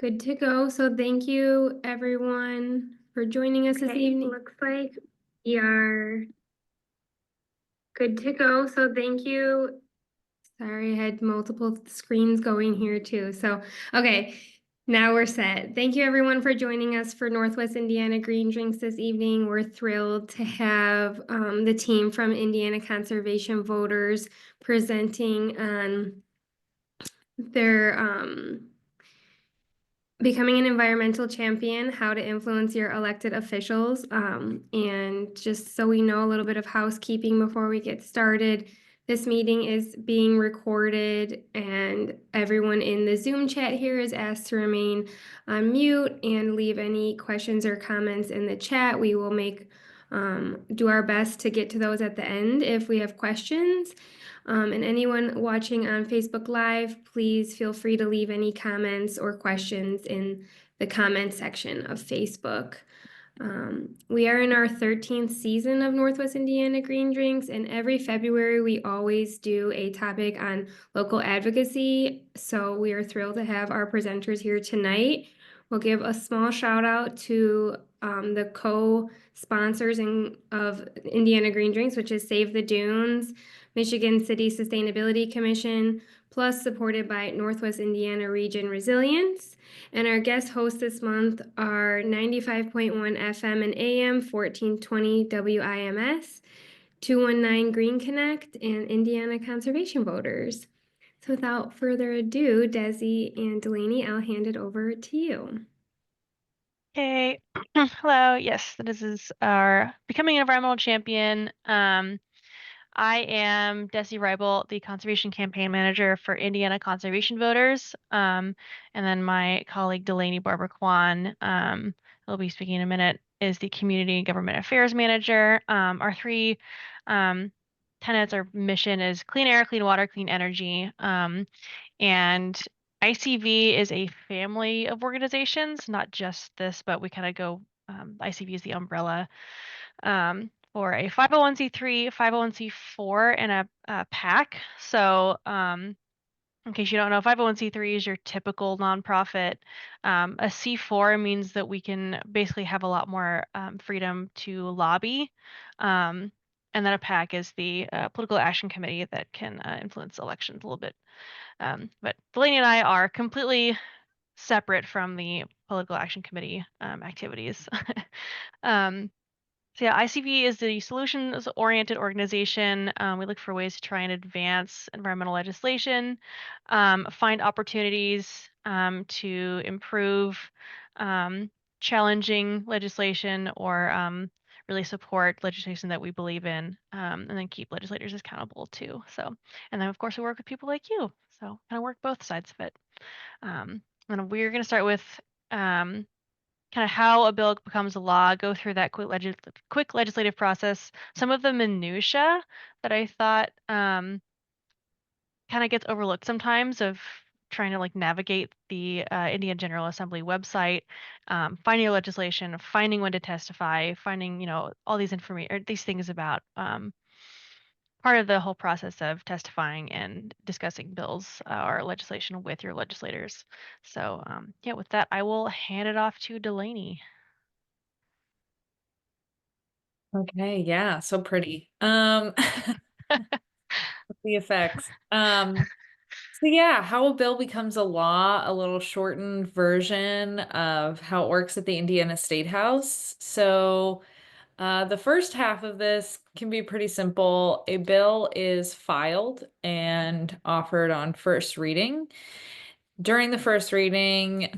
Good to go. So thank you everyone for joining us this evening. Looks like we are good to go. So thank you. Sorry, I had multiple screens going here too. So, okay, now we're set. Thank you everyone for joining us for Northwest Indiana Green Drinks this evening. We're thrilled to have the team from Indiana Conservation Voters presenting on their becoming an environmental champion, how to influence your elected officials. And just so we know a little bit of housekeeping before we get started, this meeting is being recorded and everyone in the Zoom chat here is asked to remain on mute and leave any questions or comments in the chat. We will do our best to get to those at the end if we have questions. And anyone watching on Facebook Live, please feel free to leave any comments or questions in the comment section of Facebook. We are in our 13th season of Northwest Indiana Green Drinks, and every February we always do a topic on local advocacy. So we are thrilled to have our presenters here tonight. We'll give a small shout out to the co-sponsors of Indiana Green Drinks, which is Save the Dunes, Michigan City Sustainability Commission, plus supported by Northwest Indiana Region Resilience. And our guest hosts this month are 95.1 FM and AM, 1420 WIMS, 219 Green Connect, and Indiana Conservation Voters. So without further ado, Desi and Delaney, I'll hand it over to you. Okay. Hello. Yes, this is our Becoming an Environmental Champion. I am Desi Reibel, the Conservation Campaign Manager for Indiana Conservation Voters. And then my colleague Delaney Barbara Kwan, who'll be speaking in a minute, is the Community and Government Affairs Manager. Our three tenets, our mission is clean air, clean water, clean energy. And ICV is a family of organizations, not just this, but we kind of go, ICV is the umbrella for a 501c3, 501c4, and a PAC. So in case you don't know, 501c3 is your typical nonprofit. A C4 means that we can basically have a lot more freedom to lobby. And then a PAC is the political action committee that can influence elections a little bit. But Delaney and I are completely separate from the political action committee activities. So yeah, ICV is the solutions-oriented organization. We look for ways to try and advance environmental legislation, find opportunities to improve challenging legislation or really support legislation that we believe in, and then keep legislators accountable too. So, and then of course we work with people like you. So kind of work both sides of it. And we're going to start with kind of how a bill becomes a law, go through that quick legislative process. Some of the minutia that I thought kind of gets overlooked sometimes of trying to like navigate the Indiana General Assembly website, finding your legislation, finding when to testify, finding, all these information or these things about part of the whole process of testifying and discussing bills or legislation with your legislators. So yeah, with that, I will hand it off to Delaney. Okay, yeah, so pretty. The effects. So yeah, how a bill becomes a law, a little shortened version of how it works at the Indiana Statehouse. So the first half of this can be pretty simple. A bill is filed and offered on first reading. During the first reading,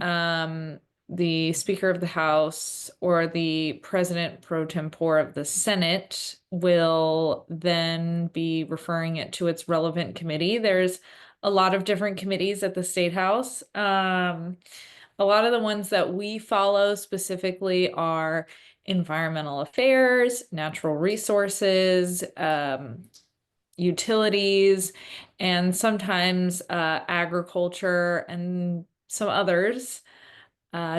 the Speaker of the House or the President pro tempore of the Senate will then be referring it to its relevant committee. There's a lot of different committees at the State House. A lot of the ones that we follow specifically are environmental affairs, natural resources, utilities, and sometimes agriculture and some others,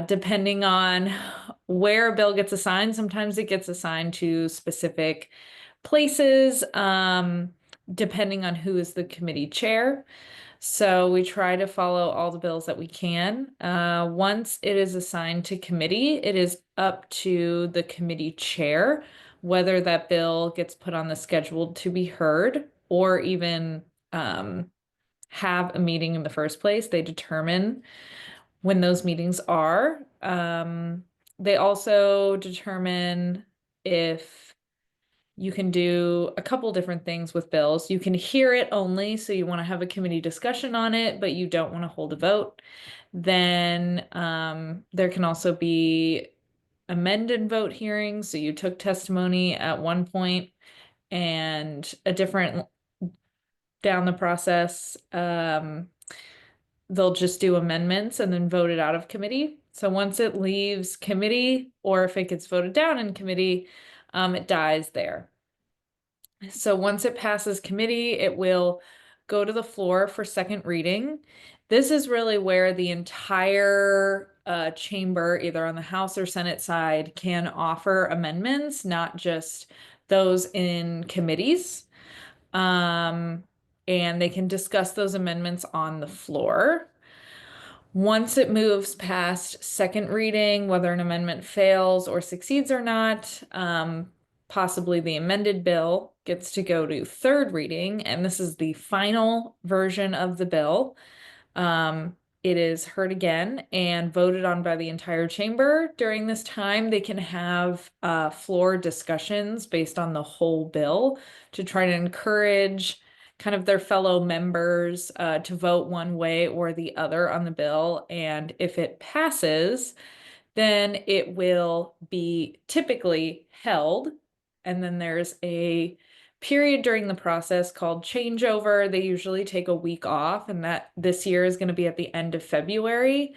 depending on where a bill gets assigned. Sometimes it gets assigned to specific places, depending on who is the committee chair. So we try to follow all the bills that we can. Once it is assigned to committee, it is up to the committee chair whether that bill gets put on the schedule to be heard or even have a meeting in the first place. They determine when those meetings are. They also determine if you can do a couple different things with bills. You can hear it only, so you want to have a committee discussion on it, but you don't want to hold a vote. Then there can also be amended vote hearings. So you took testimony at one point and a different down the process, they'll just do amendments and then vote it out of committee. So once it leaves committee, or if it gets voted down in committee, it dies there. So once it passes committee, it will go to the floor for second reading. This is really where the entire chamber, either on the House or Senate side, can offer amendments, not just those in committees. And they can discuss those amendments on the floor. Once it moves past second reading, whether an amendment fails or succeeds or not, possibly the amended bill gets to go to third reading, and this is the final version of the bill. It is heard again and voted on by the entire chamber. During this time, they can have floor discussions based on the whole bill to try to encourage kind of their fellow members to vote one way or the other on the bill. And if it passes, then it will be typically held. And then there's a period during the process called changeover. They usually take a week off, and that this year is going to be at the end of February.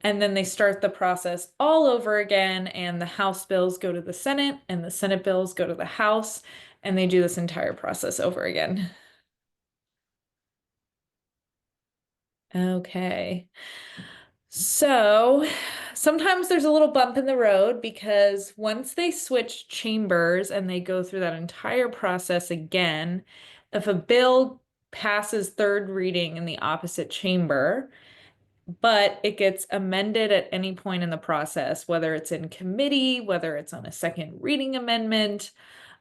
And then they start the process all over again, and the House bills go to the Senate, and the Senate bills go to the House, and they do this entire process over again. Okay. So sometimes there's a little bump in the road because once they switch chambers and they go through that entire process again, if a bill passes third reading in the opposite chamber, but it gets amended at any point in the process, whether it's in committee, whether it's on a second reading amendment,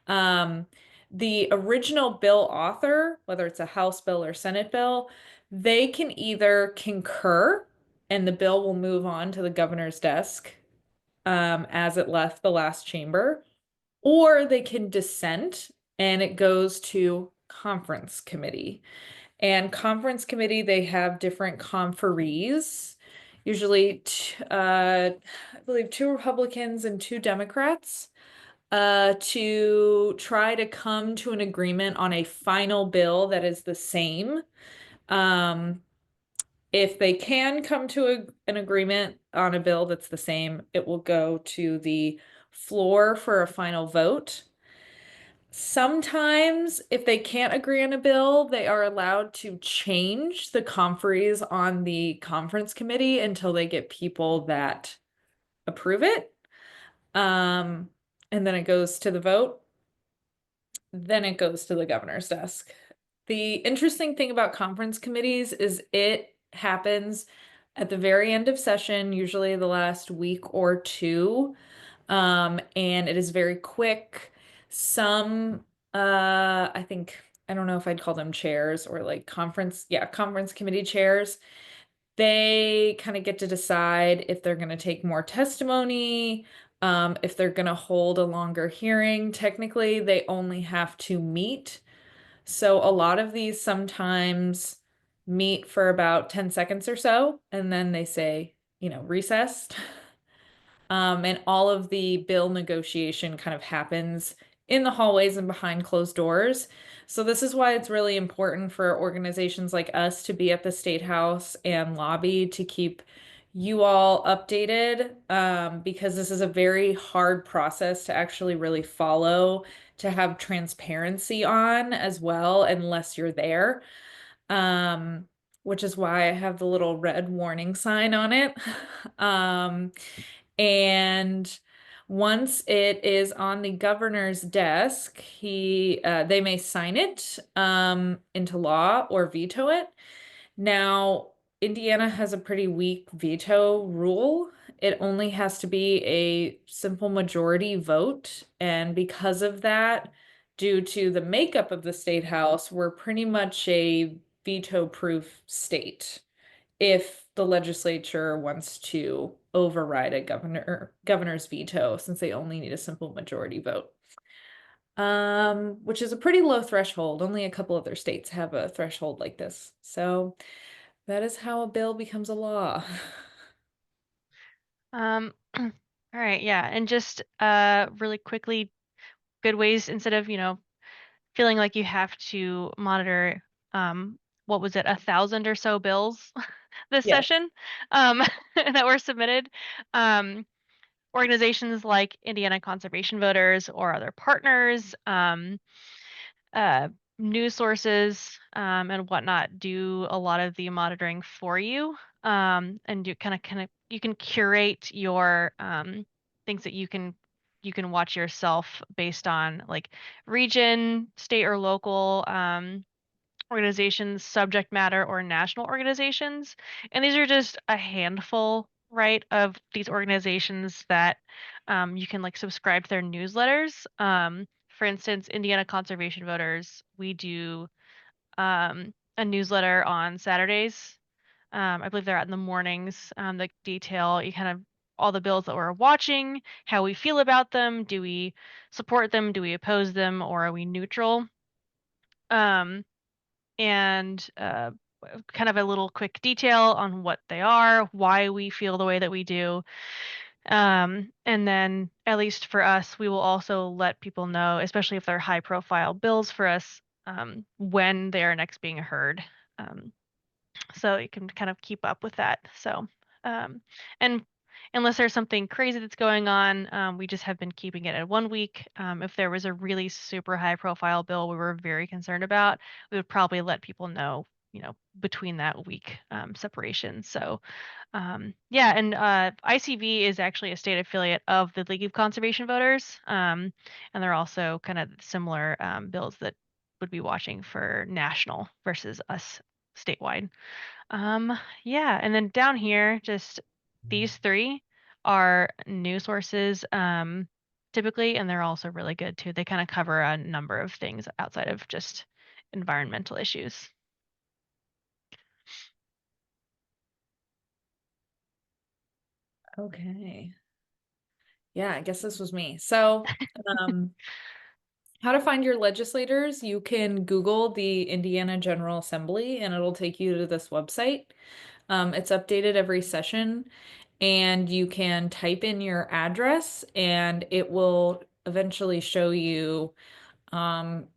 the original bill author, whether it's a House bill or Senate bill, they can either concur and the bill will move on to the governor's desk as it left the last chamber, or they can dissent and it goes to conference committee. And conference committee, they have different conferees, usually I believe 2 Republicans and 2 Democrats, to try to come to an agreement on a final bill that is the same. If they can come to an agreement on a bill that's the same, it will go to the floor for a final vote. Sometimes, if they can't agree on a bill, they are allowed to change the conferees on the conference committee until they get people that approve it. And then it goes to the vote. Then it goes to the governor's desk. The interesting thing about conference committees is it happens at the very end of session, usually the last week or 2. And it is very quick. Some, I think, I don't know if I'd call them chairs or like conference committee chairs. They kind of get to decide if they're going to take more testimony, if they're going to hold a longer hearing. Technically, they only have to meet. So a lot of these sometimes meet for about 10 seconds or so, and then they say, recessed. And all of the bill negotiation kind of happens in the hallways and behind closed doors. So this is why it's really important for organizations like us to be at the State House and lobby to keep you all updated, because this is a very hard process to actually really follow, to have transparency on as well, unless you're there. Which is why I have the little red warning sign on it. And once it is on the governor's desk, they may sign it into law or veto it. Now, Indiana has a pretty weak veto rule. It only has to be a simple majority vote. And because of that, due to the makeup of the state house, we're pretty much a veto-proof state if the legislature wants to override a governor's veto, since they only need a simple majority vote. Which is a pretty low threshold. Only a couple other states have a threshold like this. So that is how a bill becomes a law. All right, yeah, and just really quickly, good ways instead of, feeling like you have to monitor what was it, 1,000 or so bills this Yes. session that were submitted. Um, Organizations like Indiana Conservation Voters or other partners, uh, news sources, and whatnot do a lot of the monitoring for you. And you kind of you can curate your things that you can watch yourself based on like region, state, or local organizations, subject matter, or national organizations. And these are just a handful, right, of these organizations that you can like subscribe to their newsletters. For instance, Indiana Conservation Voters, we do a newsletter on Saturdays. I believe they're out in the mornings that detail you kind of all the bills that we're watching, how we feel about them. Do we support them? Do we oppose them? Or are we neutral? Um, and kind of a little quick detail on what they are, why we feel the way that we do. And then, at least for us, we will also let people know, especially if they're high profile bills for us, when they are next being heard. Um, so you can kind of keep up with that. So, um, and unless there's something crazy that's going on, we just have been keeping it at 1 week. If there was a really super high profile bill we were very concerned about, we would probably let people know, between that week separation. So, yeah, and ICV is actually a state affiliate of the League of Conservation Voters, and they're also kind of similar bills that would be watching for national versus us statewide. Yeah, and then down here, just these three are news sources, typically, and they're also really good too. They kind of cover a number of things outside of just environmental issues. Okay. Yeah, I guess this was me. So, how to find your legislators? You can Google the Indiana General Assembly and it'll take you to this website. It's updated every session, and you can type in your address and it will eventually show you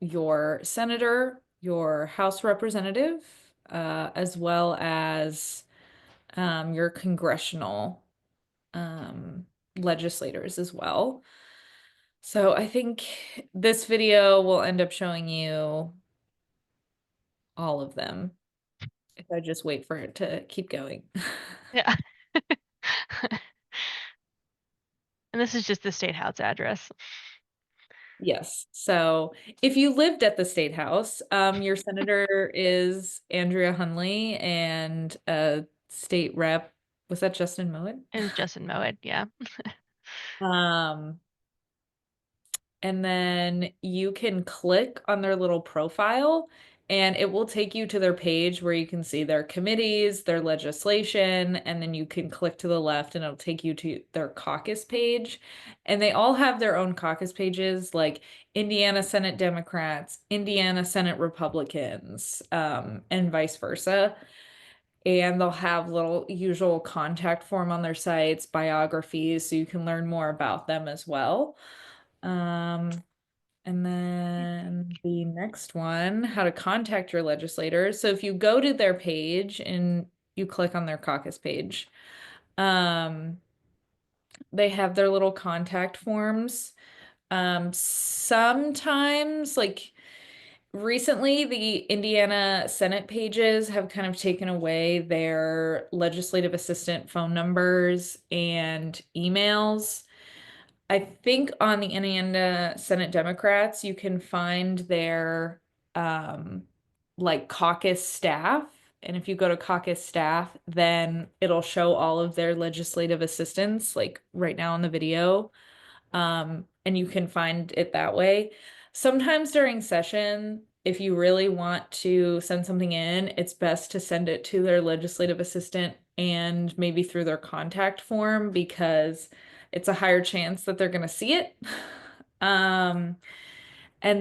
your senator, your House representative, as well as your congressional legislators as well. So I think this video will end up showing you all of them if I just wait for it to keep going. Yeah. And this is just the state house address. Yes. So if you lived at the State House, your senator is Andrea Hunley, and state rep, was that Justin Mowat? It was Justin Mowat, yeah. Um, and then you can click on their little profile and it will take you to their page where you can see their committees, their legislation, and then you can click to the left and it'll take you to their caucus page. And they all have their own caucus pages, like Indiana Senate Democrats, Indiana Senate Republicans, and vice versa. And they'll have little usual contact form on their sites, biographies, so you can learn more about them as well. And then the next one, how to contact your legislators. So if you go to their page and you click on their caucus page, they have their little contact forms. Sometimes, like recently, the Indiana Senate pages have kind of taken away their legislative assistant phone numbers and emails. I think on the Indiana Senate Democrats, you can find their like caucus staff And if you go to caucus staff, then it'll show all of their legislative assistants, like right now in the video. And you can find it that way. Sometimes during session, if you really want to send something in, it's best to send it to their legislative assistant and maybe through their contact form, because it's a higher chance that they're going to see it. And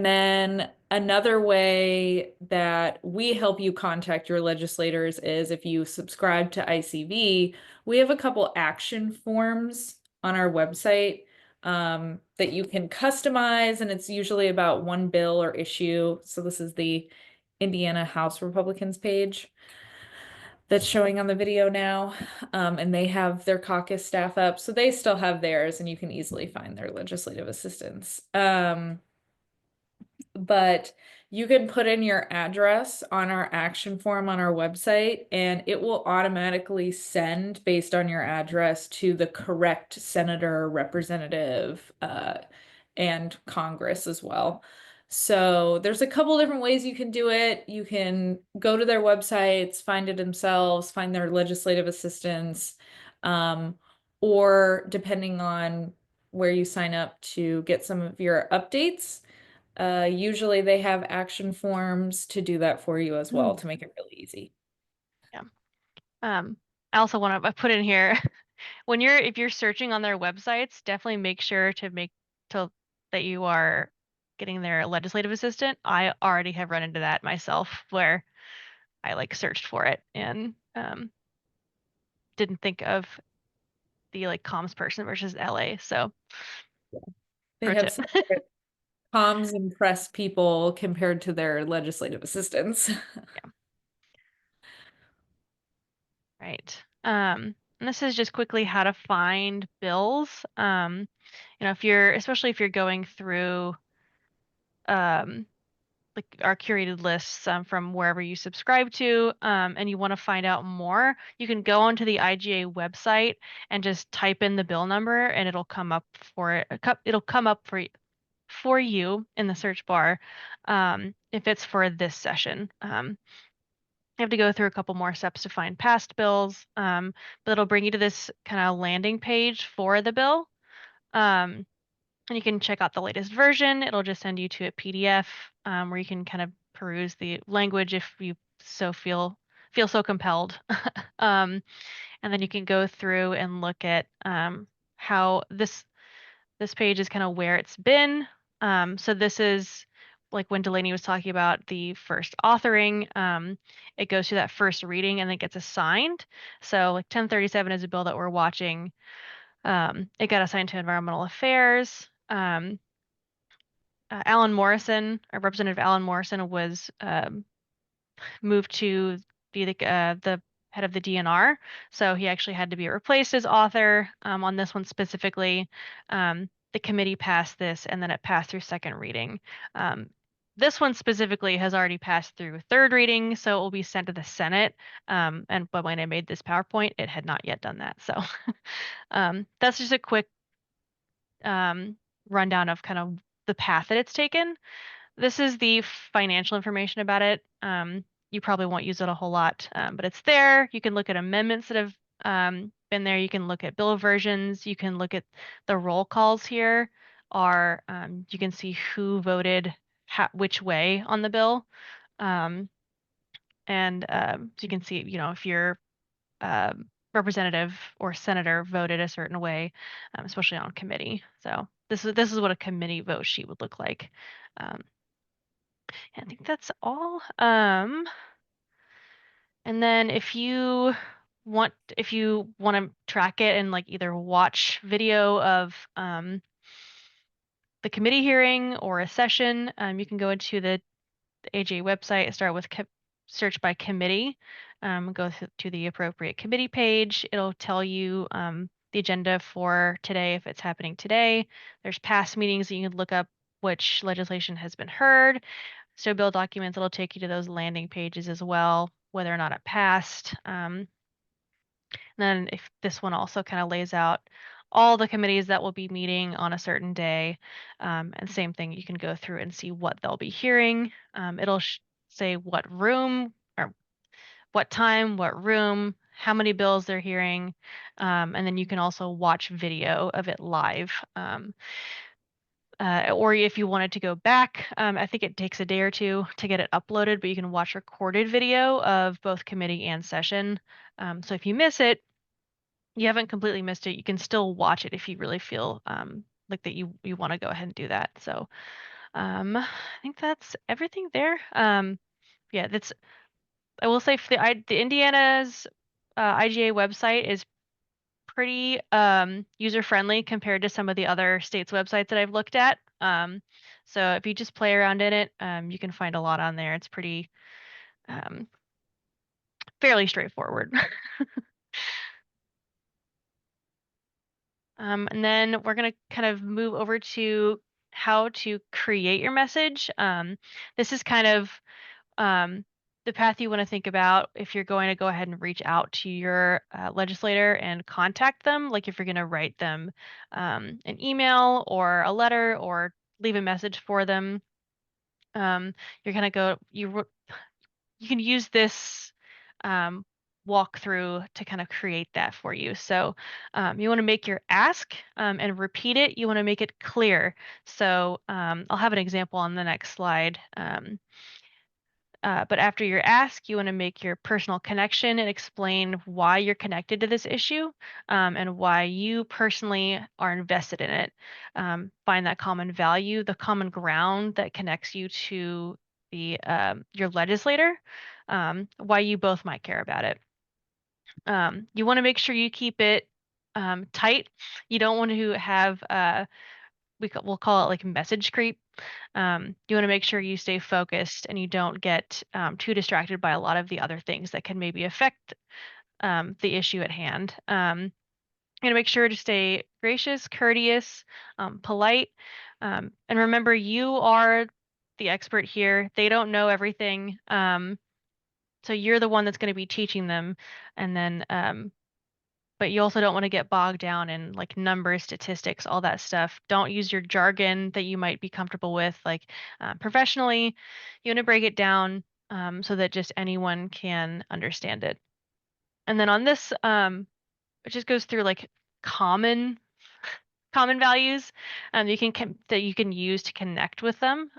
then another way that we help you contact your legislators is if you subscribe to ICV, we have a couple action forms on our website that you can customize, and it's usually about one bill or issue. So this is the Indiana House Republicans page that's showing on the video now. And they have their caucus staff up, so they still have theirs, and you can easily find their legislative assistants. But you can put in your address on our action form on our website, and it will automatically send based on your address to the correct senator, representative, and Congress as well. So there's a couple different ways you can do it. You can go to their websites, find it themselves, find their legislative assistants, or depending on where you sign up to get some of your updates. Usually they have action forms to do that for you as well, to make it really easy. Yeah. I also want to put in here if you're searching on their websites, definitely make sure that you are getting their legislative assistant. I already have run into that myself where I like searched for it and didn't think of the like comms person versus LA. So They pro have tip. some comms and press people compared to their legislative assistants. Right. And this is just quickly how to find bills. Especially if you're going through like our curated lists from wherever you subscribe to, and you want to find out more, you can go onto the IGA website and just type in the bill number, and it'll come up for you in the search bar if it's for this session. You have to go through a couple more steps to find past bills, but it'll bring you to this kind of landing page for the bill. And you can check out the latest version. It'll just send you to a PDF where you can kind of peruse the language if you feel so compelled. And then you can go through and look at how this page is kind of where it's been. So this is like when Delaney was talking about the first authoring, it goes through that first reading and then gets assigned. So like 1037 is a bill that we're watching. It got assigned to Environmental Affairs. Alan Morrison, Representative Alan Morrison, was moved to be the head of the DNR. So he actually had to be replaced as author on this one specifically. The committee passed this, and then it passed through second reading. This one specifically has already passed through third reading, so it will be sent to the Senate. But when I made this PowerPoint, it had not yet done that. So that's just a quick rundown of kind of the path that it's taken. This is the financial information about it. You probably won't use it a whole lot, but it's there. You can look at amendments that have been there. You can look at bill versions. You can look at the roll calls here. You can see who voted which way on the bill. So you can see, if your representative or senator voted a certain way, especially on committee. So this is what a committee vote sheet would look like. I think that's all. And then if you want to track it and like either watch video of the committee hearing or a session, you can go into the AJ website and start with search by committee. Go to the appropriate committee page. It'll tell you the agenda for today if it's happening today. There's past meetings that you can look up which legislation has been heard. So bill documents, it'll take you to those landing pages as well, whether or not it passed. Then if this one also kind of lays out all the committees that will be meeting on a certain day. And same thing, you can go through and see what they'll be hearing. It'll say what room or what time, what room, how many bills they're hearing, and then you can also watch video of it live. Or if you wanted to go back, I think it takes a day or two to get it uploaded, but you can watch recorded video of both committee and session. So if you miss it, you haven't completely missed it. You can still watch it if you really feel like that you want to go ahead and do that. So I think that's everything there. Yeah, that's I will say for the Indiana's IGA website is pretty user friendly compared to some of the other states' websites that I've looked at. So if you just play around in it, you can find a lot on there. It's pretty um, fairly straightforward. And then we're going to kind of move over to how to create your message. This is kind of the path you want to think about if you're going to go ahead and reach out to your legislator and contact them, like if you're going to write them an email or a letter or leave a message for them. You're going to go, you can use this um, walkthrough to kind of create that for you. So you want to make your ask and repeat it. You want to make it clear. So I'll have an example on the next slide. But after your ask, you want to make your personal connection and explain why you're connected to this issue and why you personally are invested in it. Find that common value, the common ground that connects you to the your legislator, why you both might care about it. You want to make sure you keep it tight. You don't want to have we'll call it like message creep. You want to make sure you stay focused and you don't get too distracted by a lot of the other things that can maybe affect the issue at hand. You want to make sure to stay gracious, courteous, polite, and remember you are the expert here. They don't know everything, so you're the one that's going to be teaching them, and then but you also don't want to get bogged down in like numbers, statistics, all that stuff. Don't use your jargon that you might be comfortable with. Like professionally, you want to break it down so that just anyone can understand it. And then on this, it just goes through like common values that you can use to connect with them,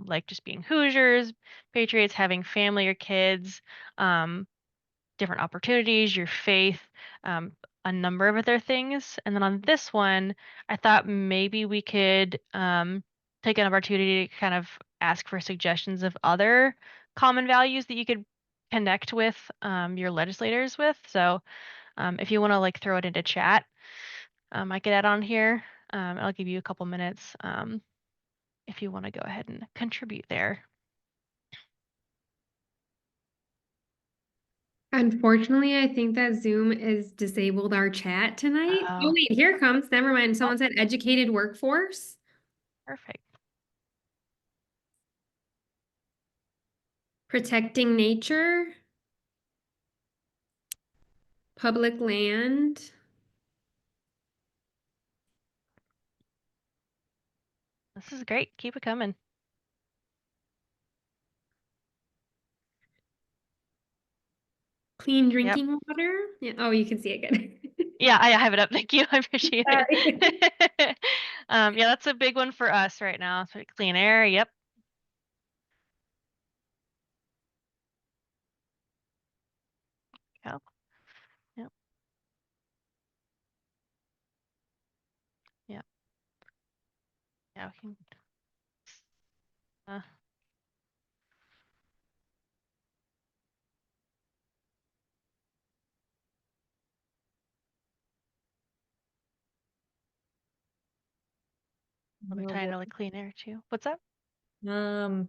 like just being Hoosiers, Patriots, having family or kids, different opportunities, your faith, a number of other things. And then on this one, I thought maybe we could take an opportunity to kind of ask for suggestions of other common values that you could connect with your legislators with. So if you want to like throw it into chat, I could add on here. I'll give you a couple minutes if you want to go ahead and contribute there. Unfortunately, I think that Zoom is disabled our chat tonight. Oh, Oh, wait, here it comes. Never mind. Someone said educated workforce. perfect. Protecting nature. Public land. This is great. Keep it coming. Clean Yep. drinking water. Yeah. Oh, you can see it good. Yeah, I have it up. Thank you. I appreciate Sorry. it. Yeah, that's a big one for us right now. So clean air. Yep. Yep. Yep. Yep. Yeah, we can. Uh, I'll be Oh, tying boy. to like clean air too. What's up? Um,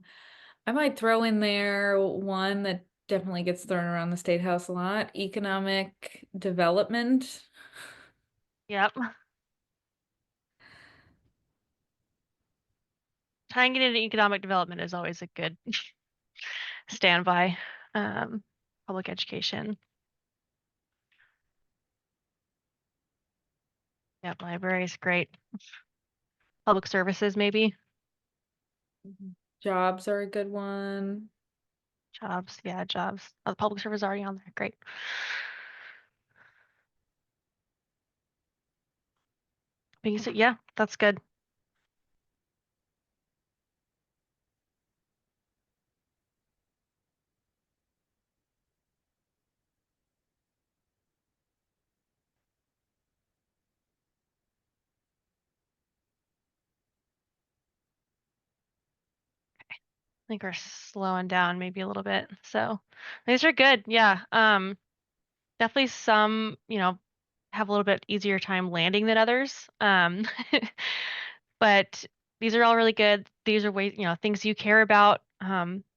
I might throw in there one that definitely gets thrown around the State House a lot, economic development. Yep. Tying it into economic development is always a good standby. Public education. Yep. Library is great. Public services, maybe. Jobs are a good one. Jobs, yeah, jobs. Oh, the public service is already on there. Great. But you said, yeah, that's good. I think we're slowing down maybe a little bit. So these are good. Yeah. Definitely some, have a little bit easier time landing than others. But these are all really good. These are ways, things you care about,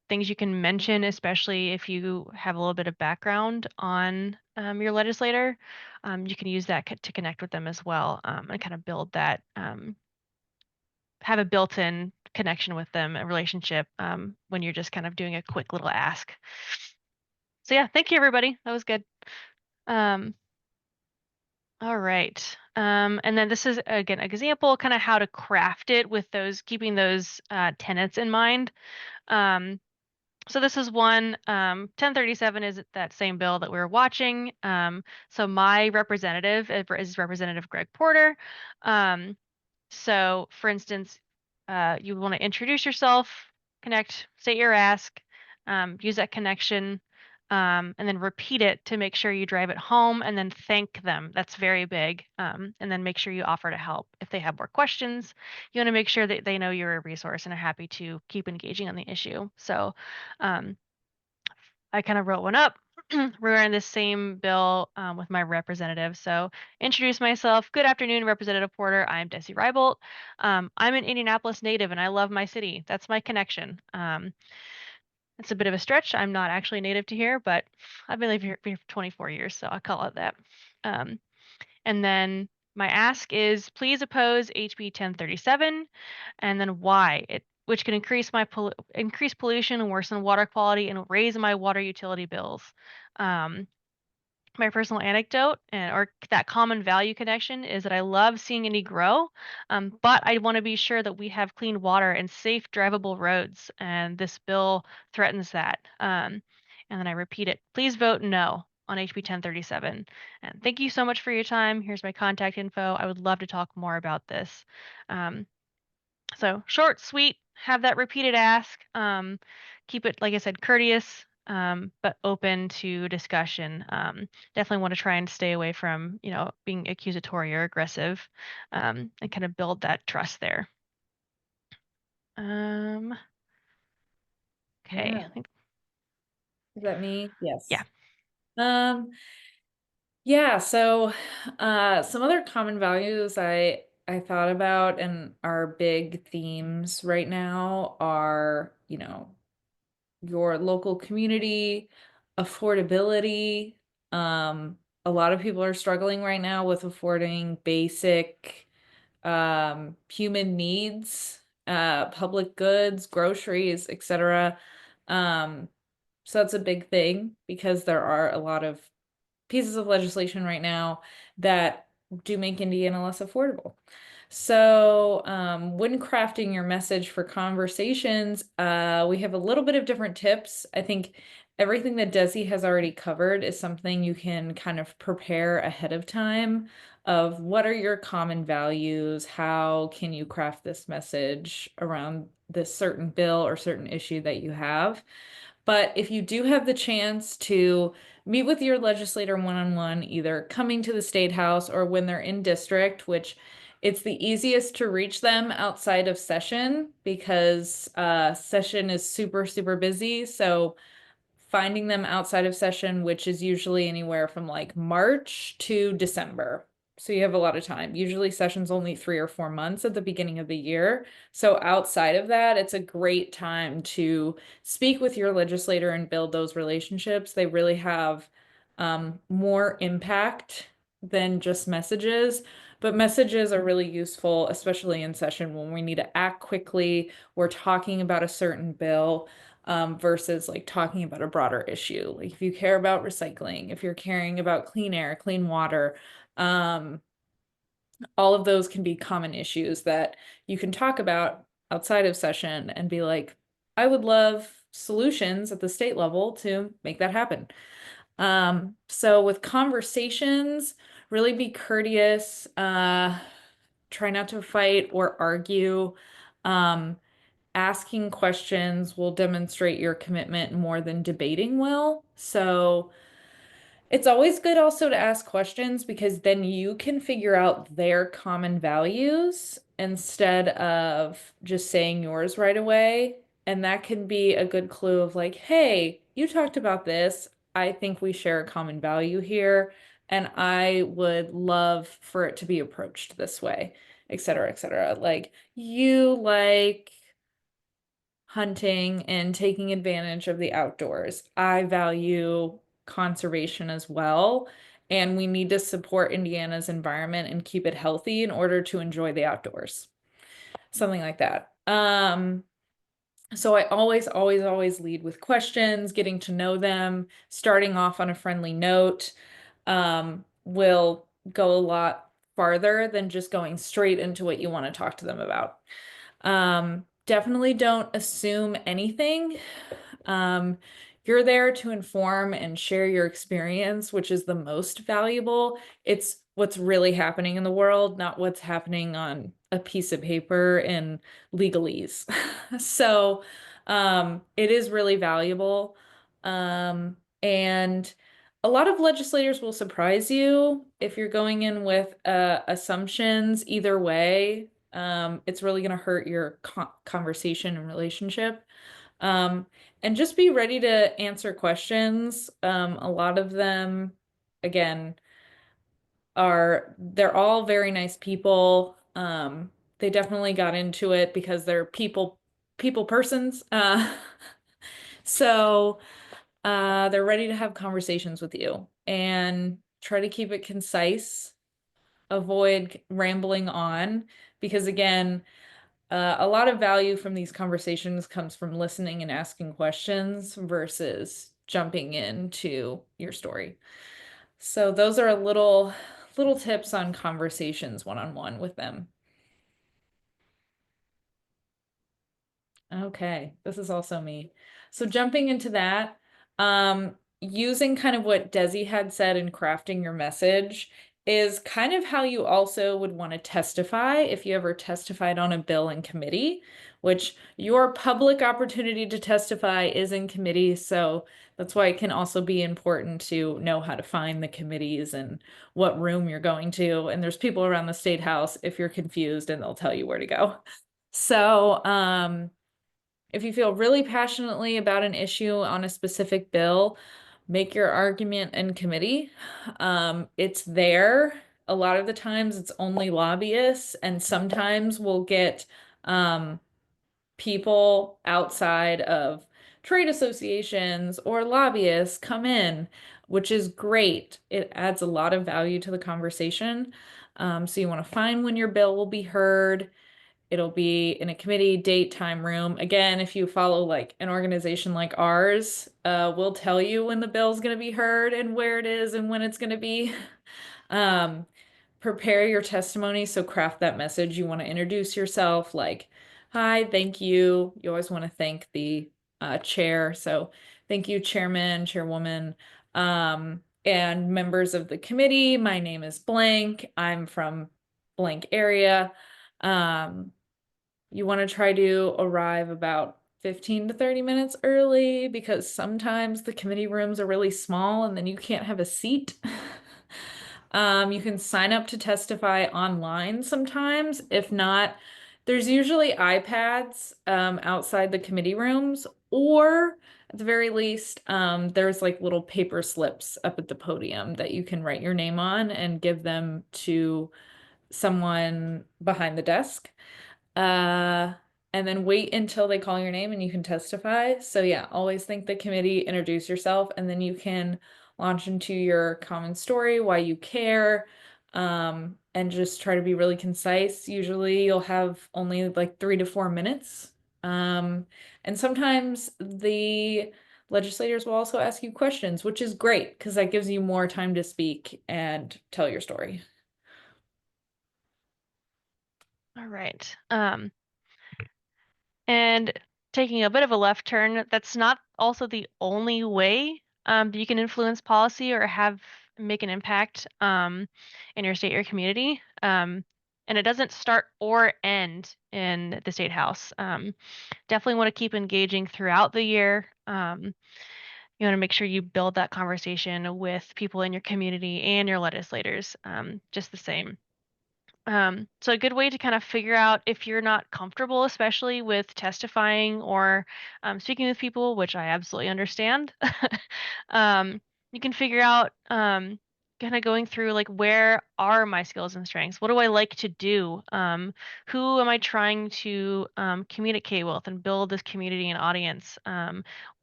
things you can mention, especially if you have a little bit of background on your legislator. You can use that to connect with them as well, and kind of build that, have a built-in connection with them, a relationship, when you're just kind of doing a quick little ask. So yeah, thank you everybody. That was good. Um, all right. And then this is again example kind of how to craft it with those, keeping those tenets in mind. So this is one, 1037 is that same bill that we were watching. So my representative is Representative Greg Porter. So for instance, you want to introduce yourself, connect, state your ask, use that connection, and then repeat it to make sure you drive it home and then thank them. That's very big. And then make sure you offer to help. If they have more questions, you want to make sure that they know you're a resource and are happy to keep engaging on the issue. So I kind of wrote one up. We're in this same bill with my representative. So introduce myself. Good afternoon, Representative Porter. I'm Desi Reibolt. I'm an Indianapolis native and I love my city. That's my connection. It's a bit of a stretch. I'm not actually native to here, but I've been living here for 24 years, so I'll call it that. And then my ask is please oppose HB 1037, and then why it, which can increase pollution and worsen water quality and raise my water utility bills. My personal anecdote or that common value connection is that I love seeing Indy grow, but I want to be sure that we have clean water and safe drivable roads, and this bill threatens that. And then I repeat it. Please vote no on HB 1037. And thank you so much for your time. Here's my contact info. I would love to talk more about this. So short, sweet, have that repeated ask. Keep it, like I said, courteous, but open to discussion. Definitely want to try and stay away from, being accusatory or aggressive, and kind of build that trust there. Okay. Yeah. Is that me? Yes. Yeah. Yeah, so some other common values I thought about and our big themes right now are, your local community, affordability. A lot of people are struggling right now with affording basic human needs, public goods, groceries, etc. So that's a big thing because there are a lot of pieces of legislation right now that do make Indiana less affordable. So when crafting your message for conversations, we have a little bit of different tips. I think everything that Desi has already covered is something you can kind of prepare ahead of time of what are your common values? How can you craft this message around this certain bill or certain issue that you have? But if you do have the chance to meet with your legislator one-on-one, either coming to the State House or when they're in district, which it's the easiest to reach them outside of session because session is super, super busy. So finding them outside of session, which is usually anywhere from like March to December. So you have a lot of time. Usually session's only 3 or 4 months at the beginning of the year. So outside of that, it's a great time to speak with your legislator and build those relationships. They really have more impact than just messages, but messages are really useful, especially in session when we need to act quickly. We're talking about a certain bill versus like talking about a broader issue. Like if you care about recycling, if you're caring about clean air, clean water, all of those can be common issues that you can talk about outside of session and be like, I would love solutions at the state level to make that happen. So with conversations, really be courteous, try not to fight or argue. Asking questions will demonstrate your commitment more than debating will. So it's always good also to ask questions because then you can figure out their common values instead of just saying yours right away. And that can be a good clue of like, hey, you talked about this. I think we share a common value here, and I would love for it to be approached this way, et cetera, et cetera. Like, you like hunting and taking advantage of the outdoors. I value conservation as well, and we need to support Indiana's environment and keep it healthy in order to enjoy the outdoors. Something like that. So I always lead with questions, getting to know them, starting off on a friendly note, will go a lot farther than just going straight into what you want to talk to them about. Definitely don't assume anything. You're there to inform and share your experience, which is the most valuable. It's what's really happening in the world, not what's happening on a piece of paper in legalese. So, it is really valuable. And a lot of legislators will surprise you if you're going in with assumptions either way. It's really going to hurt your conversation and relationship. And just be ready to answer questions. A lot of them, again, they're all very nice people. They definitely got into it because they're people persons. So they're ready to have conversations with you and try to keep it concise. Avoid rambling on because again, a lot of value from these conversations comes from listening and asking questions versus jumping into your story. So those are little tips on conversations one-on-one with them. Okay, this is also me. So jumping into that, using kind of what Desi had said in crafting your message is kind of how you also would want to testify if you ever testified on a bill in committee, which your public opportunity to testify is in committee. So that's why it can also be important to know how to find the committees and what room you're going to. And there's people around the State House if you're confused and they'll tell you where to go. So, if you feel really passionately about an issue on a specific bill, make your argument in committee. It's there. A lot of the times it's only lobbyists, and sometimes we'll get people outside of trade associations or lobbyists come in, which is great. It adds a lot of value to the conversation. So you want to find when your bill will be heard. It'll be in a committee, date, time, room. Again, if you follow like an organization like ours, we'll tell you when the bill's going to be heard and where it is and when it's going to be. Prepare your testimony. So craft that message. You want to introduce yourself like, hi, thank you. You always want to thank the chair. So thank you, chairman, chairwoman, and members of the committee. My name is blank. I'm from blank area. You want to try to arrive about 15 to 30 minutes early because sometimes the committee rooms are really small and then you can't have a seat. You can sign up to testify online sometimes. If not, there's usually iPads outside the committee rooms, or at the very least, there's like little paper slips up at the podium that you can write your name on and give them to someone behind the desk. And then wait until they call your name and you can testify. So yeah, always thank the committee, introduce yourself, and then you can launch into your common story, why you care, and just try to be really concise. Usually you'll have only like 3 to 4 minutes. And sometimes the legislators will also ask you questions, which is great because that gives you more time to speak and tell your story. All right. And taking a bit of a left turn, that's not also the only way that you can influence policy or make an impact in your state or community. And it doesn't start or end in the state house. Definitely want to keep engaging throughout the year. You want to make sure you build that conversation with people in your community and your legislators, just the same. So a good way to kind of figure out if you're not comfortable, especially with testifying or speaking with people, which I absolutely understand, um, you can figure out kind of going through like where are my skills and strengths? What do I like to do? Who am I trying to communicate with and build this community and audience?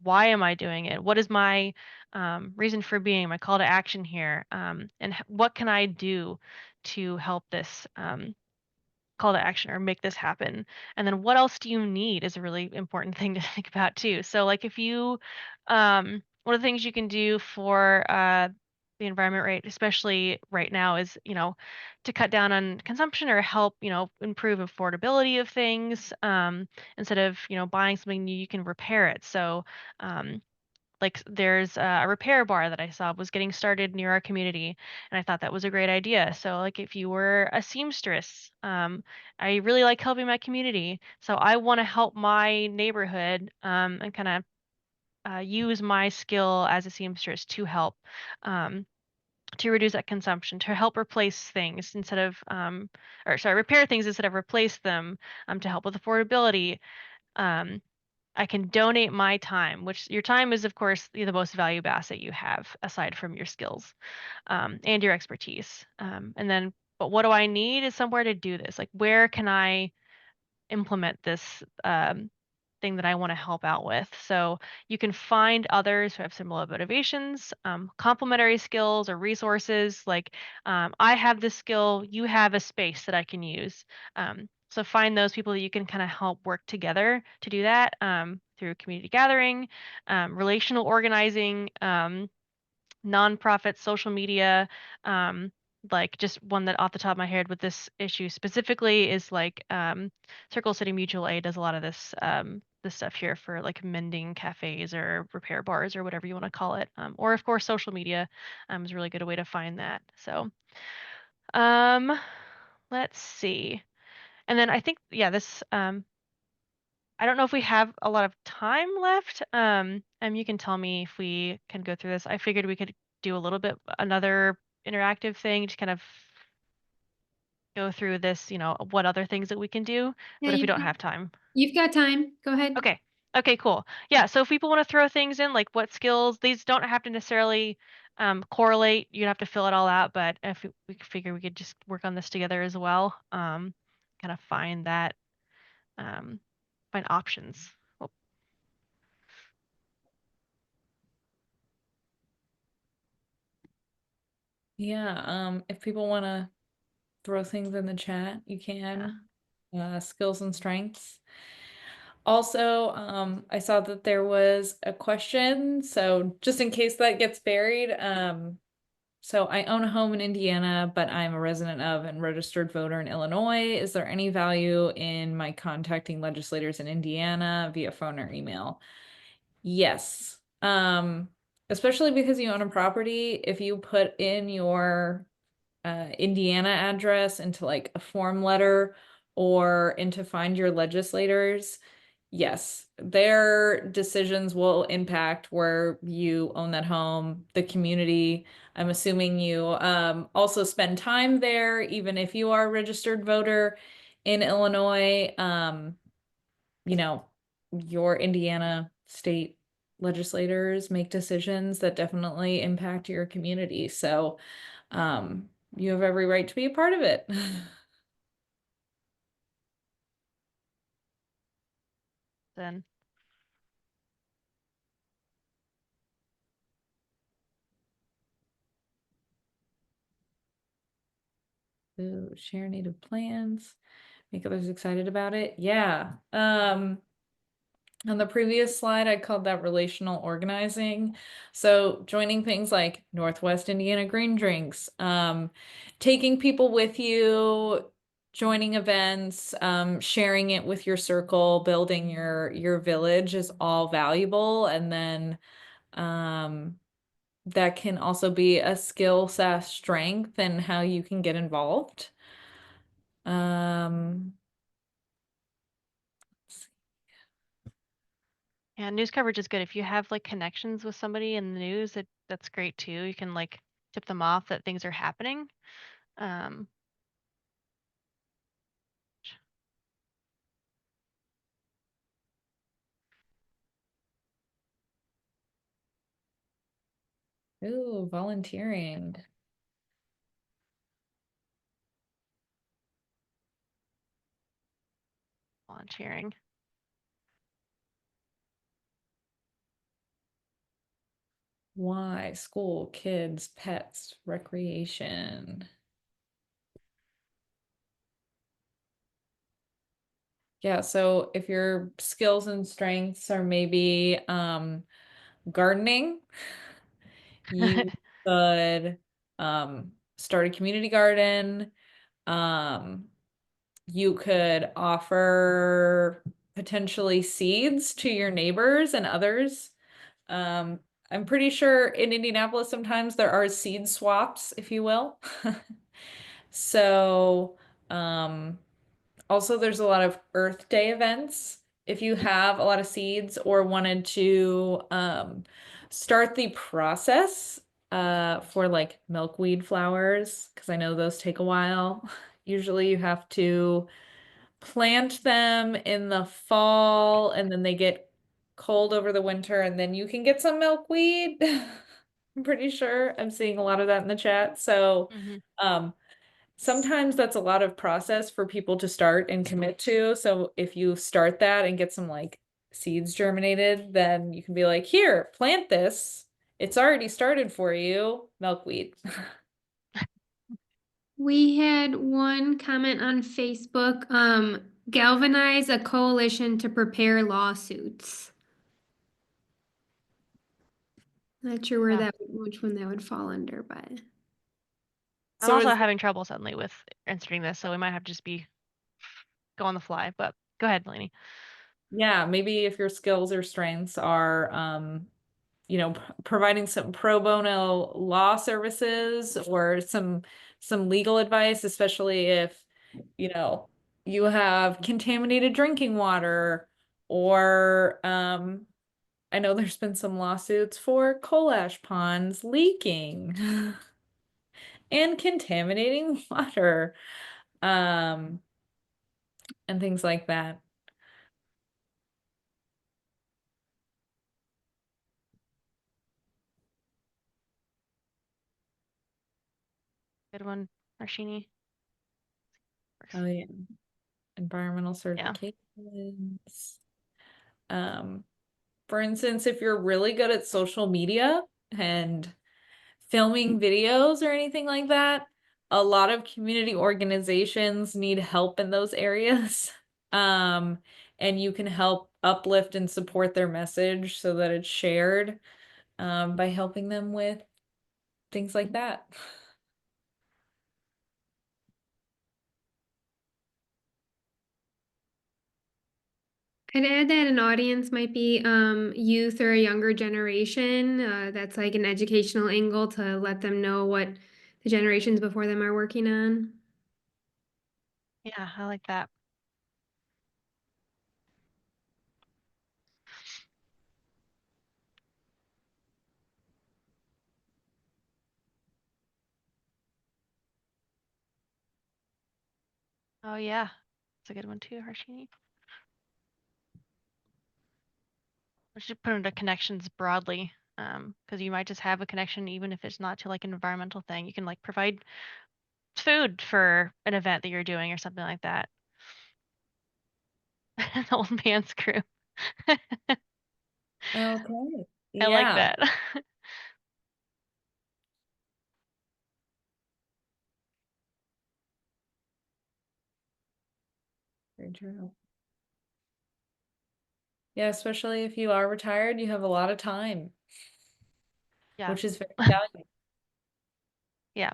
Why am I doing it? What is my reason for being, my call to action here? And what can I do to help this call to action or make this happen? And then what else do you need is a really important thing to think about too. So like if you one of the things you can do for the environment rate, especially right now, is, to cut down on consumption or help, improve affordability of things. Instead of, buying something new, you can repair it. So like there's a repair bar that I saw was getting started near our community, and I thought that was a great idea. So like if you were a seamstress, I really like helping my community, so I want to help my neighborhood, and kind of use my skill as a seamstress to help, um, to reduce that consumption, to help replace things instead of or sorry, repair things instead of replace them, to help with affordability. um, I can donate my time, which your time is, of course, the most valuable asset you have aside from your skills, and your expertise. But what do I need is somewhere to do this. Like, where can I implement this thing that I want to help out with? So you can find others who have similar motivations, complementary skills or resources. Like, I have this skill, you have a space that I can use. So find those people that you can kind of help work together to do that, through community gathering, relational organizing, nonprofit, social media. um, like just one that off the top of my head with this issue specifically is like, Circle City Mutual Aid does a lot of this stuff here for like mending cafes or repair bars or whatever you want to call it. Or of course social media is a really good way to find that. So um, let's see. And then I think, yeah, this I don't know if we have a lot of time left. And you can tell me if we can go through this. I figured we could do a little bit another interactive thing to kind of go through this, what other things that we can do. Yeah, But if we don't have time. you've got time. Go ahead. Okay. Okay, cool. Yeah, so if people want to throw things in, like what skills, these don't have to necessarily correlate. You'd have to fill it all out, but if we could figure we could just work on this together as well, kind of find that, find options. Oh, Yeah, if people want to throw things in the chat, you can. Skills and strengths. Also, I saw that there was a question, so just in case that gets buried, so I own a home in Indiana, but I'm a resident of and registered voter in Illinois. Is there any value in my contacting legislators in Indiana via phone or email? Yes. Especially because you own a property, if you put in your Indiana address into like a form letter or into find your legislators, yes, their decisions will impact where you own that home, the community. I'm assuming you also spend time there, even if you are a registered voter in Illinois. Your Indiana state legislators make decisions that definitely impact your community. So you have every right to be a part of it. then Ooh, share native plans, make others excited about it. Yeah. On the previous slide, I called that relational organizing. So joining things like Northwest Indiana Green Drinks, taking people with you joining events, sharing it with your circle, building your village is all valuable. And then that can also be a skill/strength and how you can get involved. Um, Yeah, news coverage is good. If you have like connections with somebody in the news, that's great too. You can like tip them off that things are happening. Um, ooh, volunteering. volunteering. Why? School, kids, pets, recreation. Yeah, so if your skills and strengths are maybe gardening, you could start a community garden. Um, you could offer potentially seeds to your neighbors and others. I'm pretty sure in Indianapolis sometimes there are seed swaps, if you will. So, also there's a lot of Earth Day events. If you have a lot of seeds or wanted to start the process for like milkweed flowers, because I know those take a while. Usually you have to plant them in the fall and then they get cold over the winter and then you can get some milkweed. I'm pretty sure I'm seeing a lot of that in the chat. So, Mhm. sometimes that's a lot of process for people to start and commit to. So if you start that and get some like seeds germinated, then you can be like, here, plant this. It's already started for you, milkweed. We had one comment on Facebook, galvanize a coalition to prepare lawsuits. Not sure where Yeah. which one that would fall under, but. I'm So also is having trouble suddenly with answering this, so we might have to just be go on the fly. But go ahead, Delaney. yeah, maybe if your skills or strengths are providing some pro bono law services or some legal advice, especially if you have contaminated drinking water or I know there's been some lawsuits for coal ash ponds leaking and contaminating water um and things like that. Good one, Arshini. Oh yeah, environmental Yeah. certifications. um For instance, if you're really good at social media and filming videos or anything like that, a lot of community organizations need help in those areas. And you can help uplift and support their message so that it's shared, by helping them with things like that. I'd add that an audience might be youth or a younger generation. That's like an educational angle to let them know what the generations before them are working on. Yeah, I like that. Oh yeah, it's a good one too, Harshini. We should put into connections broadly, because you might just have a connection even if it's not to like an environmental thing. You can like provide food for an event that you're doing or something like that. An old man's crew. Okay. I like Yeah. that. Very true. Yeah, especially if you are retired, you have a lot of time, Yeah. which is very valuable. Yeah.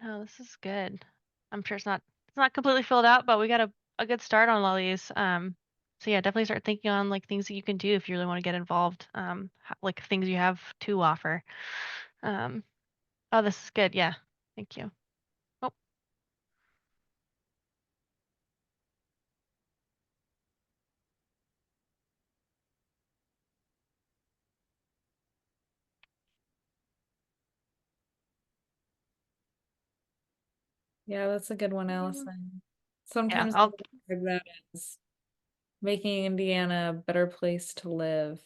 no, this is good. I'm sure it's not completely filled out, but we got a good start on all these. So yeah, definitely start thinking on like things that you can do if you really want to get involved. Like things you have to offer. Um, oh, this is good. Yeah. Thank you. Oh, Yeah, that's a good one, yeah. Allison. Yeah, Sometimes I I'll describe that as making Indiana a better place to live.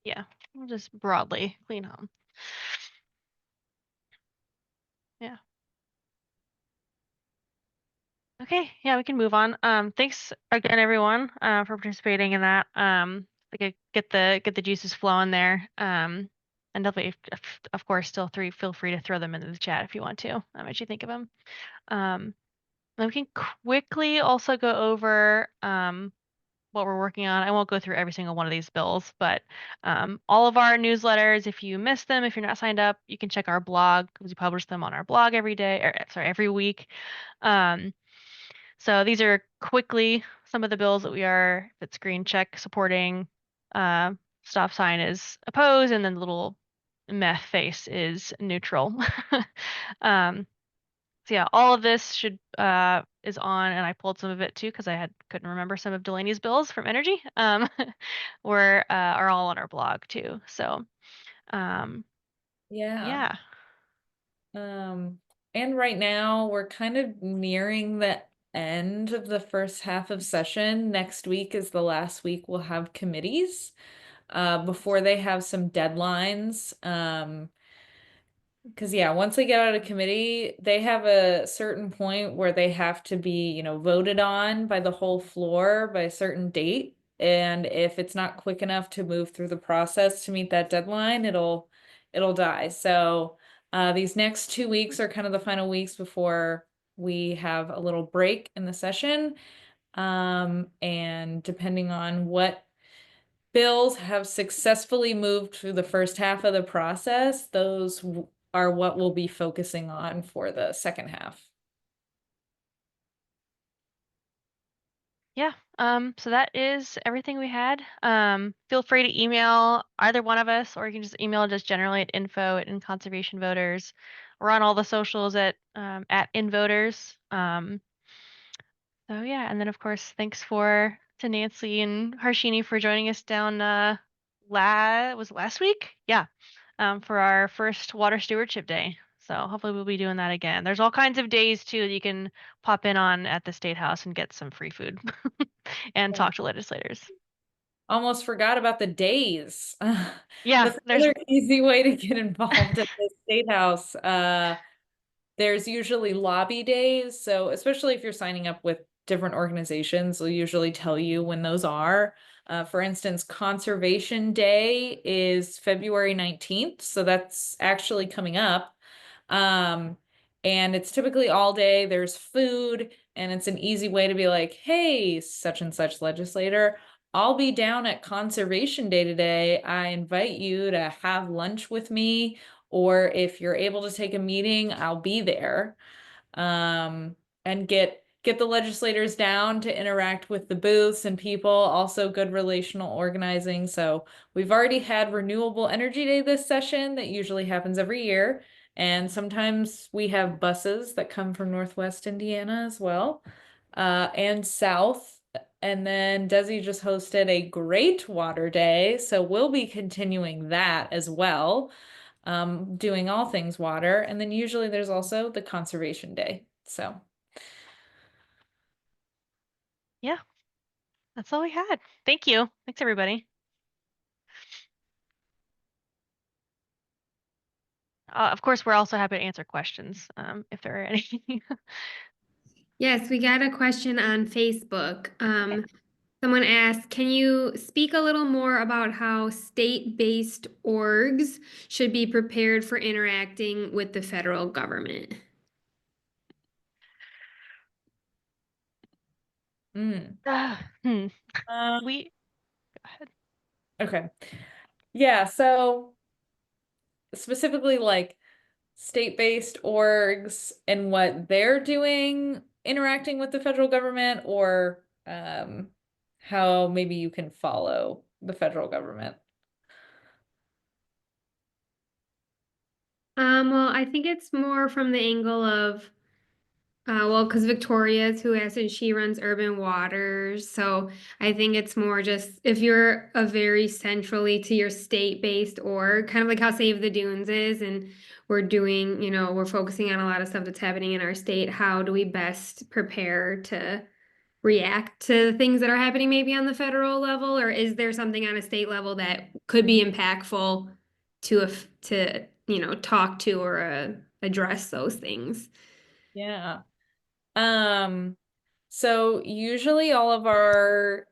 yeah, we'll just broadly clean home. Yeah. Okay, yeah, we can move on. Thanks again, everyone, for participating in that. Like get the juices flowing there. And definitely, of course, feel free to throw them into the chat if you want to, as you think of them. Then we can quickly also go over what we're working on. I won't go through every single one of these bills, but all of our newsletters, if you missed them, if you're not signed up, you can check our blog because we publish them on our blog every day, or sorry, every week. Um, so these are quickly some of the bills that we are, that's green check supporting. Uh, Stop sign is opposed, and then the little meth face is neutral. Um, so yeah, all of this is on, and I pulled some of it too because I couldn't remember some of Delaney's bills from Energy. Are all on our blog too. So um, Yeah. yeah. Um, and right now we're kind of nearing the end of the first half of session. Next week is the last week we'll have committees before they have some deadlines. Because yeah, once they get out of committee, they have a certain point where they have to be, voted on by the whole floor by a certain date. And if it's not quick enough to move through the process to meet that deadline, it'll die. So these next 2 weeks are kind of the final weeks before we have a little break in the session. And depending on what bills have successfully moved through the first half of the process, those are what we'll be focusing on for the second half. Yeah. So that is everything we had. Feel free to email either one of us, or you can just email just generally at info@inconservationvoters. We're on all the socials at invoters. So yeah, and then of course, thanks to Nancy and Harshini for joining us down was it last week? Yeah. For our first Water Stewardship Day. So hopefully we'll be doing that again. There's all kinds of days too that you can pop in on at the State House and get some free food and Yeah. talk to legislators. Almost forgot about the days. Yeah, That's another easy way to get involved at the State House. There's usually lobby days. So especially if you're signing up with different organizations, they'll usually tell you when those are. For instance, Conservation Day is February 19th. So that's actually coming up. Um, and it's typically all day. There's food, and it's an easy way to be like, hey, such and such legislator, I'll be down at Conservation Day today. I invite you to have lunch with me, or if you're able to take a meeting, I'll be there. And get the legislators down to interact with the booths and people. Also good relational organizing. So we've already had Renewable Energy Day this session that usually happens every year. And sometimes we have buses that come from Northwest Indiana as well, and South. And then Desi just hosted a great water day. So we'll be continuing that as well, doing all things water. And then usually there's also the conservation day. So yeah, that's all we had. Thank you. Thanks everybody. Of course, we're also happy to answer questions if there are any. Yes, we got a question on Facebook. Someone asked, can you speak a little more about how state-based orgs should be prepared for interacting with the federal government? mm. Hmm. Uh, We go ahead. okay. Yeah, so specifically like state-based orgs and what they're doing interacting with the federal government, or how maybe you can follow the federal government? Well, I think it's more from the angle of, well, because Victoria's who has and she runs Urban Waters, so I think it's more just if you're a very centrally to your state-based org, kind of like how Save the Dunes is, and we're doing, we're focusing on a lot of stuff that's happening in our state. How do we best prepare to react to things that are happening maybe on the federal level, or is there something on a state level that could be impactful to talk to or address those things? Yeah. So usually all of our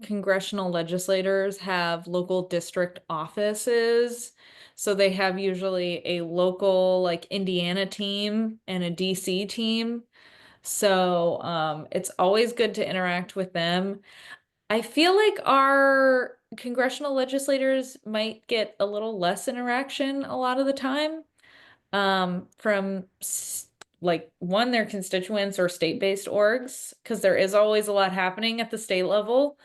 congressional legislators have local district offices. So they have usually a local, like, Indiana team and a DC team. So it's always good to interact with them. I feel like our congressional legislators might get a little less interaction a lot of the time from like their constituents or state-based orgs, because there is always a lot happening at the state level.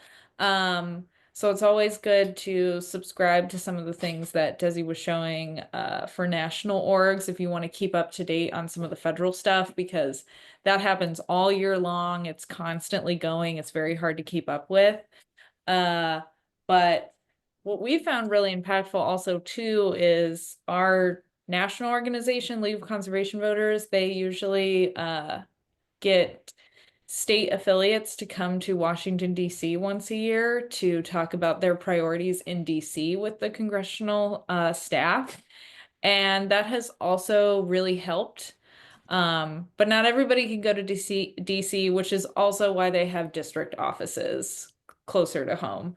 So it's always good to subscribe to some of the things that Desi was showing for national orgs if you want to keep up to date on some of the federal stuff, because that happens all year long. It's constantly going. It's very hard to keep up with. But what we found really impactful also too is our national organization, League of Conservation Voters. They usually get state affiliates to come to Washington, D.C. once a year to talk about their priorities in D.C. with the congressional staff. And that has also really helped. But not everybody can go to DC, which is also why they have district offices closer to home.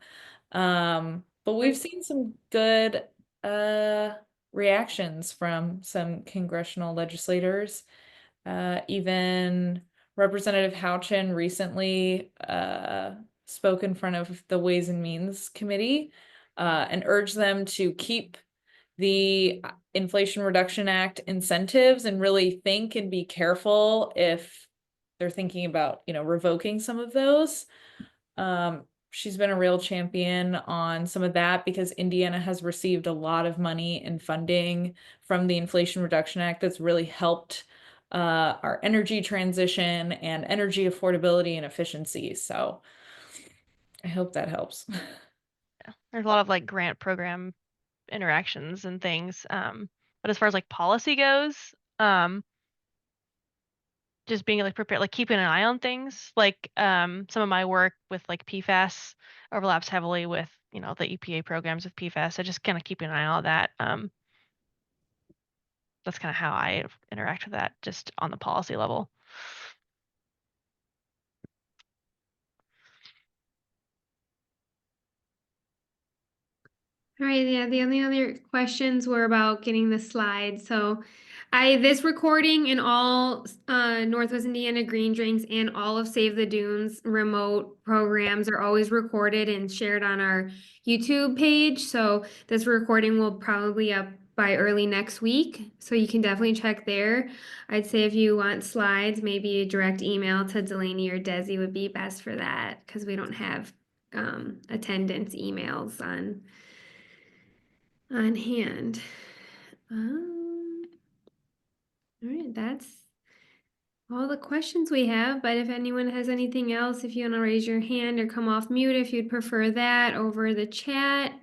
But we've seen some good reactions from some congressional legislators. Even Representative Houchin recently spoke in front of the Ways and Means Committee and urged them to keep the Inflation Reduction Act incentives and really think and be careful if they're thinking about, revoking some of those. She's been a real champion on some of that because Indiana has received a lot of money and funding from the Inflation Reduction Act that's really helped our energy transition and energy affordability and efficiency. So I hope that helps. There's a lot of like grant program interactions and things. But as far as like policy goes, just being like prepared, like keeping an eye on things. Like some of my work with like PFAS overlaps heavily with, the EPA programs with PFAS. So just kind of keeping an eye on that. That's kind of how I interact with that, just on the policy level. All right, yeah, the only other questions were about getting the slides. So this recording and all Northwest Indiana Green Drinks and all of Save the Dunes remote programs are always recorded and shared on our YouTube page. So this recording will probably up by early next week. So you can definitely check there. I'd say if you want slides, maybe a direct email to Delaney or Desi would be best for that, because we don't have attendance emails on hand. All right, that's all the questions we have, but if anyone has anything else, if you want to raise your hand or come off mute, if you'd prefer that over the chat.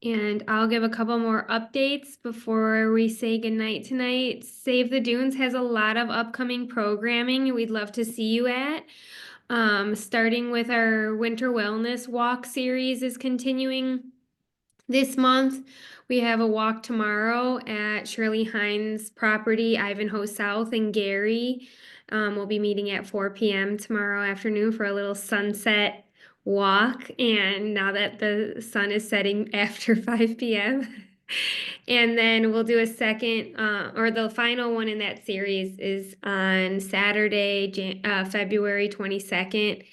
And I'll give a couple more updates before we say goodnight tonight. Save the Dunes has a lot of upcoming programming we'd love to see you at. Starting with our Winter Wellness Walk series is continuing this month. We have a walk tomorrow at Shirley Hines' property, Ivanhoe South in Gary. We'll be meeting at 4 p.m. tomorrow afternoon for a little sunset walk. And now that the sun is setting after 5 p.m. And then we'll do a second, or the final one in that series is on Saturday, February 22nd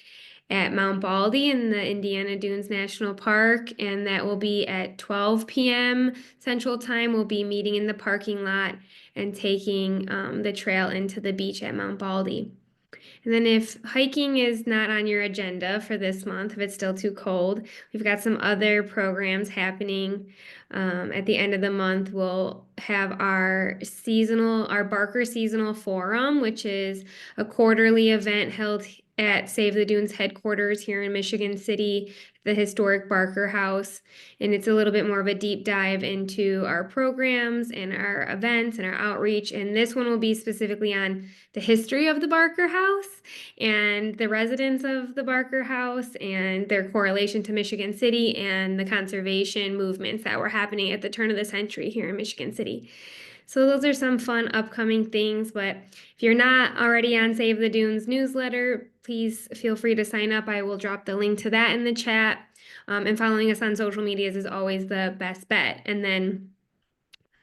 at Mount Baldy in the Indiana Dunes National Park, and that will be at 12 p.m. Central Time. We'll be meeting in the parking lot and taking the trail into the beach at Mount Baldy. And then if hiking is not on your agenda for this month, if it's still too cold, we've got some other programs happening. At the end of the month, we'll have our Barker Seasonal Forum, which is a quarterly event held at Save the Dunes headquarters here in Michigan City, the historic Barker House. And it's a little bit more of a deep dive into our programs and our events and our outreach. And this one will be specifically on the history of the Barker House and the residents of the Barker House and their correlation to Michigan City and the conservation movements that were happening at the turn of the century here in Michigan City. So those are some fun upcoming things, but if you're not already on Save the Dunes newsletter, please feel free to sign up. I will drop the link to that in the chat. And following us on social medias is always the best bet. And then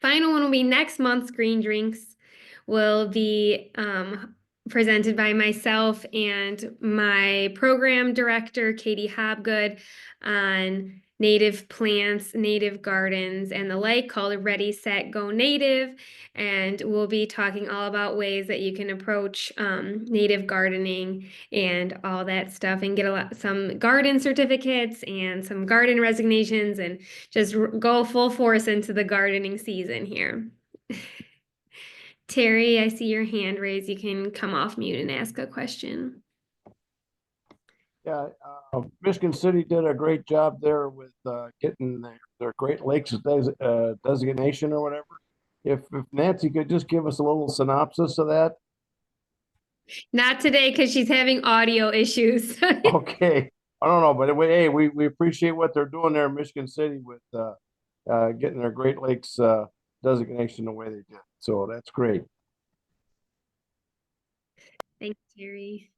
final one will be next month's Green Drinks will be presented by myself and my program director, Katie Hobgood, on native plants, native gardens, and the like, called Ready, Set, Go Native. And we'll be talking all about ways that you can approach native gardening and all that stuff and get some garden certificates and some garden resignations and just go full force into the gardening season here. Terry, I see your hand raised. You can come off mute and ask a question. Yeah, Michigan City did a great job there with getting their Great Lakes designation or whatever. If Nancy could just give us a little synopsis of that. Not today because she's having audio issues. Okay, I don't know, but hey, we appreciate what they're doing there in Michigan City with getting their Great Lakes designation the way they did. So that's great. Thanks, Terry.